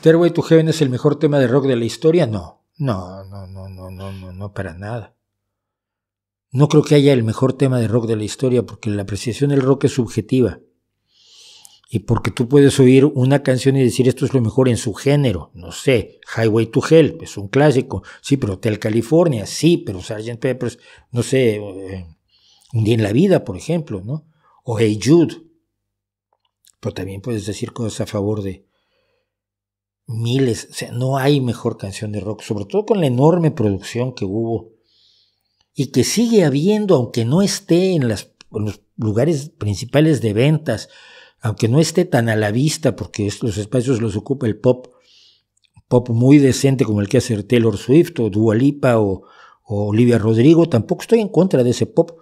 ¿Stairway to Heaven es el mejor tema de rock de la historia? No, para nada. No creo que haya el mejor tema de rock de la historia, porque la apreciación del rock es subjetiva. Y porque tú puedes oír una canción y decir esto es lo mejor en su género. No sé, Highway to Hell es un clásico. Sí, pero Hotel California, sí, pero Sgt. Pepper's, no sé, Un día en la vida, por ejemplo, ¿no? O Hey Jude. Pero también puedes decir cosas a favor de miles. O sea, no hay mejor canción de rock, sobre todo con la enorme producción que hubo y que sigue habiendo, aunque no esté en los lugares principales de ventas, aunque no esté tan a la vista, porque los espacios los ocupa el pop muy decente como el que hace Taylor Swift o Dua Lipa o Olivia Rodrigo. Tampoco estoy en contra de ese pop,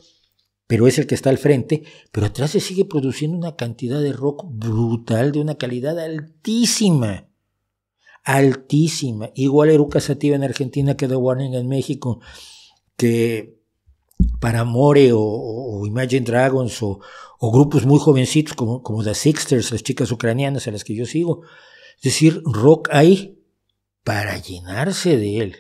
pero es el que está al frente. Pero atrás se sigue produciendo una cantidad de rock brutal, de una calidad altísima. Igual Eruca Sativa en Argentina que The Warning en México, que Paramore o Imagine Dragons o grupos muy jovencitos como The Sixters, las chicas ucranianas a las que yo sigo. Es decir, rock hay para llenarse de él.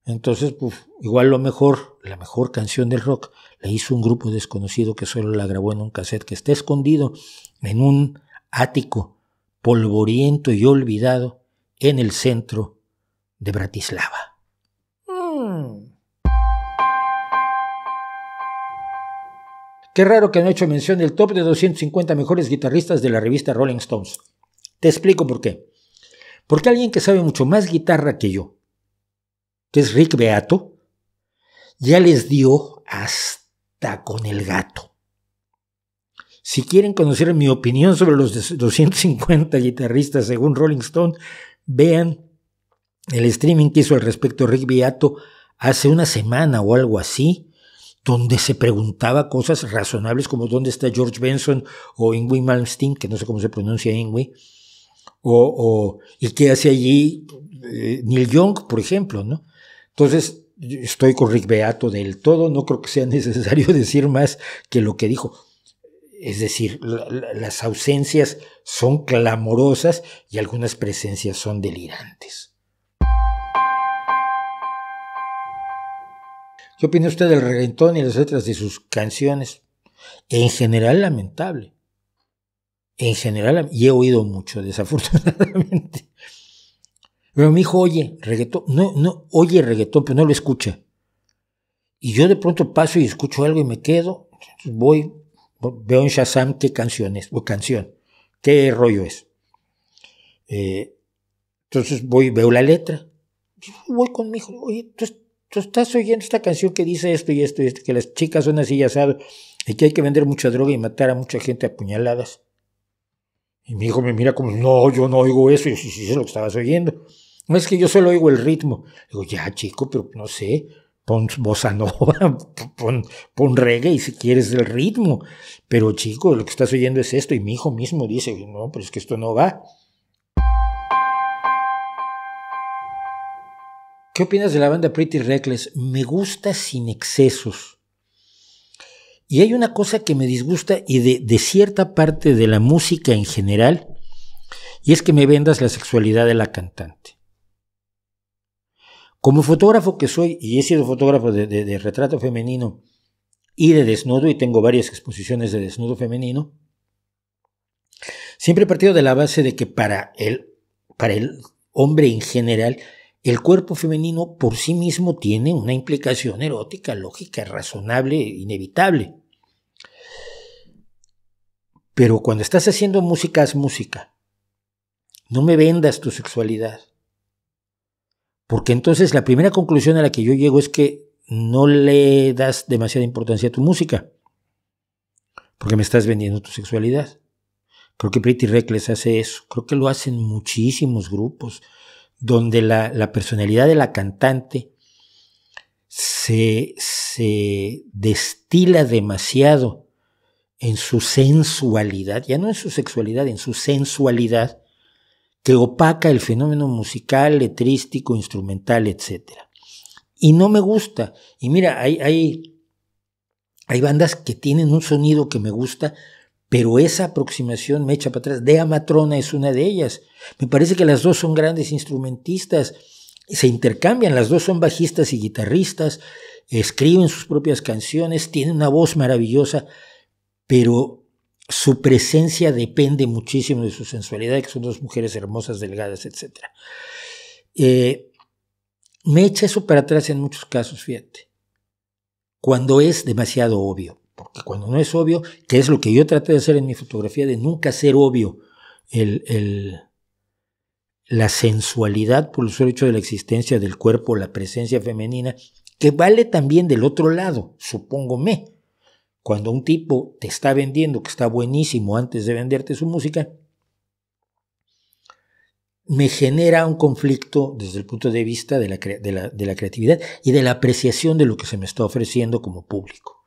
Entonces, pues, igual la mejor canción del rock la hizo un grupo desconocido que solo la grabó en un cassette que está escondido en un ático polvoriento y olvidado en el centro de Bratislava. Qué raro que no he hecho mención del top de 250 mejores guitarristas de la revista Rolling Stones. Te explico por qué. Porque alguien que sabe mucho más guitarra que yo, que es Rick Beato, ya les dio hasta con el gato. Si quieren conocer mi opinión sobre los 250 guitarristas según Rolling Stone, vean el streaming que hizo al respecto Rick Beato hace una semana o algo así, donde se preguntaba cosas razonables como dónde está George Benson o Yngwie Malmsteen, que no sé cómo se pronuncia Yngwie, y qué hace allí Neil Young, por ejemplo, ¿no? Entonces, estoy con Rick Beato del todo, no creo que sea necesario decir más que lo que dijo. Es decir, las ausencias son clamorosas y algunas presencias son delirantes. ¿Qué opina usted del reggaetón y las letras de sus canciones? En general, lamentable. Y he oído mucho, desafortunadamente. Pero mi hijo oye reggaetón, no oye reggaetón, pero no lo escucha. Y yo de pronto paso y escucho algo y me quedo, veo en Shazam qué canción, qué rollo es. Entonces veo la letra, voy con mi hijo, oye, tú estás oyendo esta canción que dice esto y esto y esto, que las chicas son así y asado, y que hay que vender mucha droga y matar a mucha gente a puñaladas. Y mi hijo me mira como, no, yo no oigo eso, y sí, es lo que estabas oyendo. No es que yo solo oigo el ritmo. Digo, ya chico, pero no sé, pon bossa nova, pon reggae y si quieres el ritmo. Pero chico, lo que estás oyendo es esto. Y mi hijo mismo dice, no, pero es que esto no va. ¿Qué opinas de la banda Pretty Reckless? Me gusta sin excesos. Y hay una cosa que me disgusta y de cierta parte de la música en general, y es que me vendas la sexualidad de la cantante. Como fotógrafo que soy, y he sido fotógrafo de retrato femenino y de desnudo, y tengo varias exposiciones de desnudo femenino, siempre he partido de la base de que para el hombre en general, el cuerpo femenino por sí mismo tiene una implicación erótica, lógica, razonable, inevitable. Pero cuando estás haciendo música, haz música. No me vendas tu sexualidad. Porque entonces la primera conclusión a la que yo llego es que no le das demasiada importancia a tu música. Porque me estás vendiendo tu sexualidad. Creo que Pretty Reckless hace eso. Creo que lo hacen muchísimos grupos, donde la personalidad de la cantante se destila demasiado en su sensualidad, ya no en su sexualidad, en su sensualidad, que opaca el fenómeno musical, letrístico, instrumental, etc. Y no me gusta. Y mira, hay bandas que tienen un sonido que me gusta, pero esa aproximación me echa para atrás. Dea Matrona es una de ellas. Me parece que las dos son grandes instrumentistas, se intercambian, las dos son bajistas y guitarristas, escriben sus propias canciones, tienen una voz maravillosa, pero su presencia depende muchísimo de su sensualidad, que son dos mujeres hermosas, delgadas, etc. Me echa eso para atrás en muchos casos, fíjate, cuando es demasiado obvio, porque cuando no es obvio, que es lo que yo traté de hacer en mi fotografía, de nunca hacer obvio la sensualidad por el solo hecho de la existencia del cuerpo, la presencia femenina, que vale también del otro lado, supóngome. Cuando un tipo te está vendiendo que está buenísimo antes de venderte su música, me genera un conflicto desde el punto de vista de la creatividad y de la apreciación de lo que se me está ofreciendo como público.